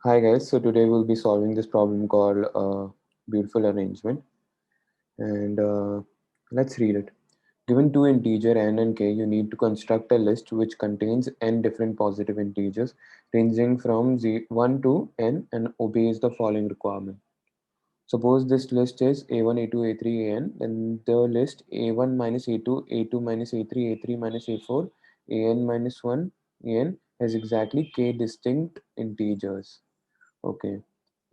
Hi guys, so today we'll be solving this problem called beautiful arrangement, and let's read it. Given two integer n and k, you need to construct a list which contains n different positive integers ranging from 1 to n and obeys the following requirement. Suppose this list is a1, a2, a3, an, then the list a1 minus a2, a2 minus a3, a3 minus a4, an minus 1, an has exactly k distinct integers. Okay.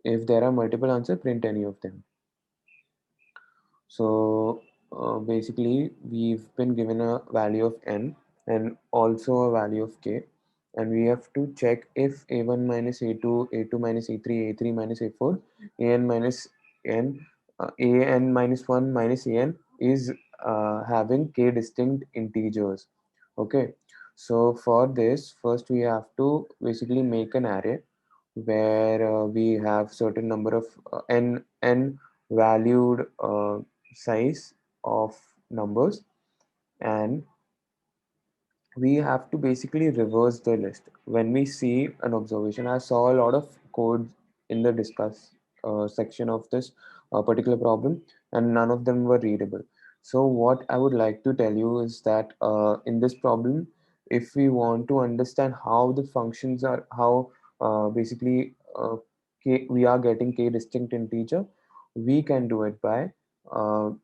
If there are multiple answers, print any of them. So basically, we've been given a value of n and also a value of k, and we have to check if a1 minus a2, a2 minus a3, a3 minus a4, an minus n, an minus 1 minus an is having k distinct integers. Okay, so for this, first we have to basically make an array where we have certain number of n valued size of numbers, and we have to basically reverse the list. When we see an observation, I saw a lot of code in the discuss section of this particular problem, and none of them were readable. So what I would like to tell you is that in this problem, if we want to understand how the functions are, how basically we are getting k distinct integer, we can do it by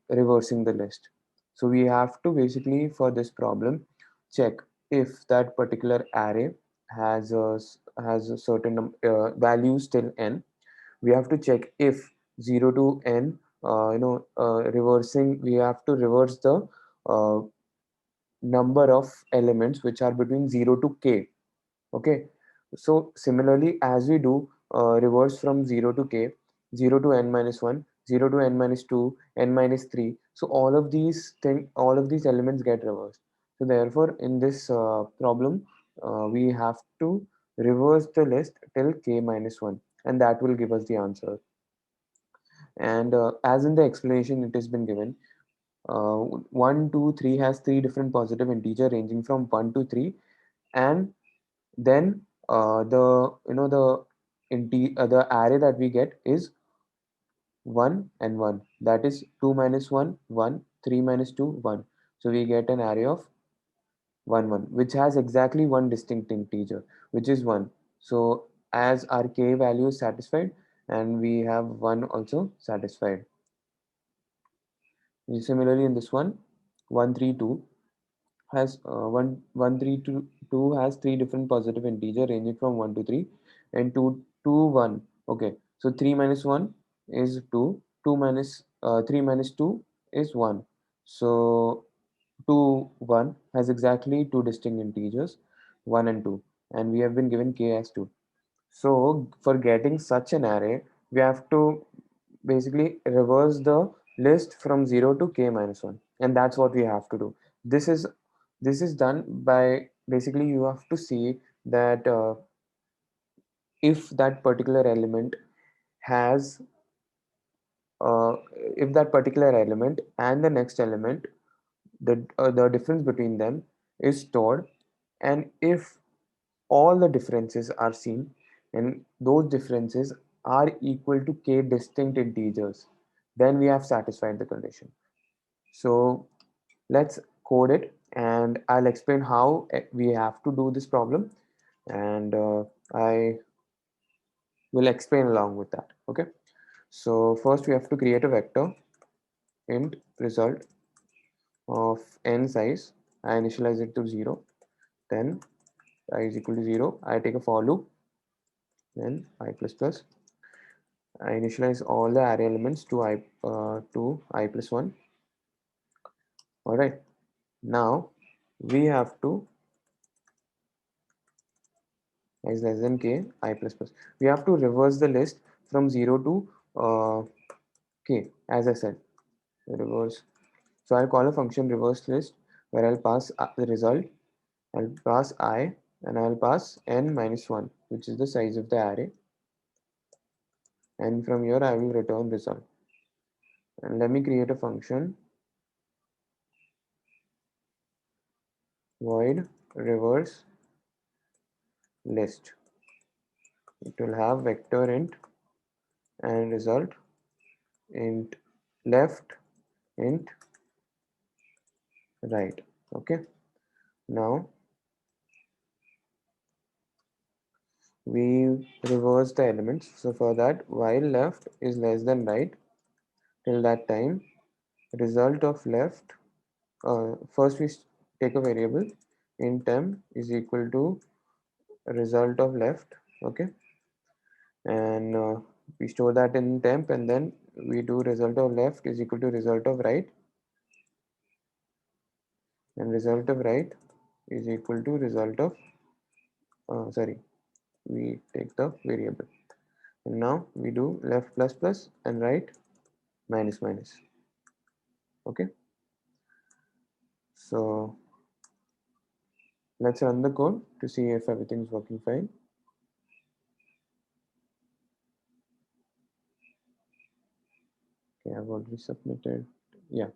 reversing the list. So we have to basically, for this problem, check if that particular array has a certain values till n. We have to check if 0 to n, reversing, we have to reverse the uh, number of elements which are between 0 to k. Okay, so similarly, as we do reverse from 0 to k, 0 to n minus 1, 0 to n minus 2, n minus 3, so all of these elements get reversed. So therefore in this problem, we have to reverse the list till k minus 1, and that will give us the answer. And as in the explanation it has been given, 1 2 3 has three different positive integer ranging from 1 to 3, and then the array that we get is 1 and 1, that is 2 minus 1 1, 3 minus 2 1. So we get an array of 1 1 which has exactly one distinct integer, which is 1. So as our k value is satisfied, and we have 1 also satisfied. Similarly in this one, 132 has 2 has three different positive integer ranging from 1 to 3, and 2 to 1. Okay, so 3 minus 1 is 2, 2 minus 3 minus 2 is 1. So 2 1 has exactly two distinct integers, 1 and 2, and we have been given k as 2. So for getting such an array, we have to basically reverse the list from 0 to k minus 1, and that's what we have to do. This is done by, basically you have to see that if that particular element has if that particular element and the next element, the difference between them is stored, and if all the differences are seen and those differences are equal to k distinct integers, then we have satisfied the condition. So let's code it, and I'll explain how we have to do this problem, and I will explain along with that. Okay, so first we have to create a vector int result of n size. I initialize it to 0, then I is equal to 0, I take a for loop, then I plus plus, I initialize all the array elements to I plus 1. All right, now we have to is less than k I plus plus. We have to reverse the list from 0 to uh, k, as I said, reverse. So I'll call a function reverse list where I'll pass the result, I'll pass I, and I'll pass n minus 1, which is the size of the array, and from here I will return result. And let me create a function void reverse list. it will have vector int and result int left int right. Okay, now we reverse the elements. So for that, while left is less than right, till that time result of left, first we take a variable in temp is equal to result of left. Okay, and we store that in temp, and then we do result of left is equal to result of right, and result of right is equal to result of sorry, we take the variable, and now we do left plus plus and right minus minus. Okay, so let's run the code to see if everything is working fine. Okay, I've already submitted. Yeah.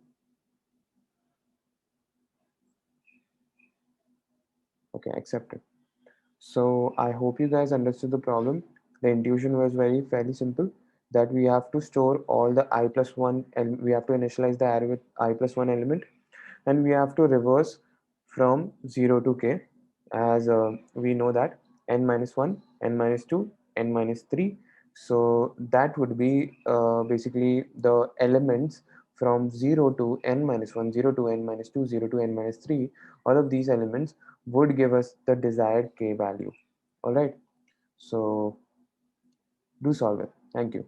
Okay, accepted. So I hope you guys understood the problem. The intuition was fairly simple, that we have to store all the I plus one, and we have to initialize the array with I plus one element, and we have to reverse from 0 to k, as we know that n minus 1, n minus 2, n minus 3. So that would be basically the elements from 0 to n minus 1, 0 to n minus 2, 0 to n minus 3. All of these elements would give us the desired k value. All right, so do solve it. Thank you.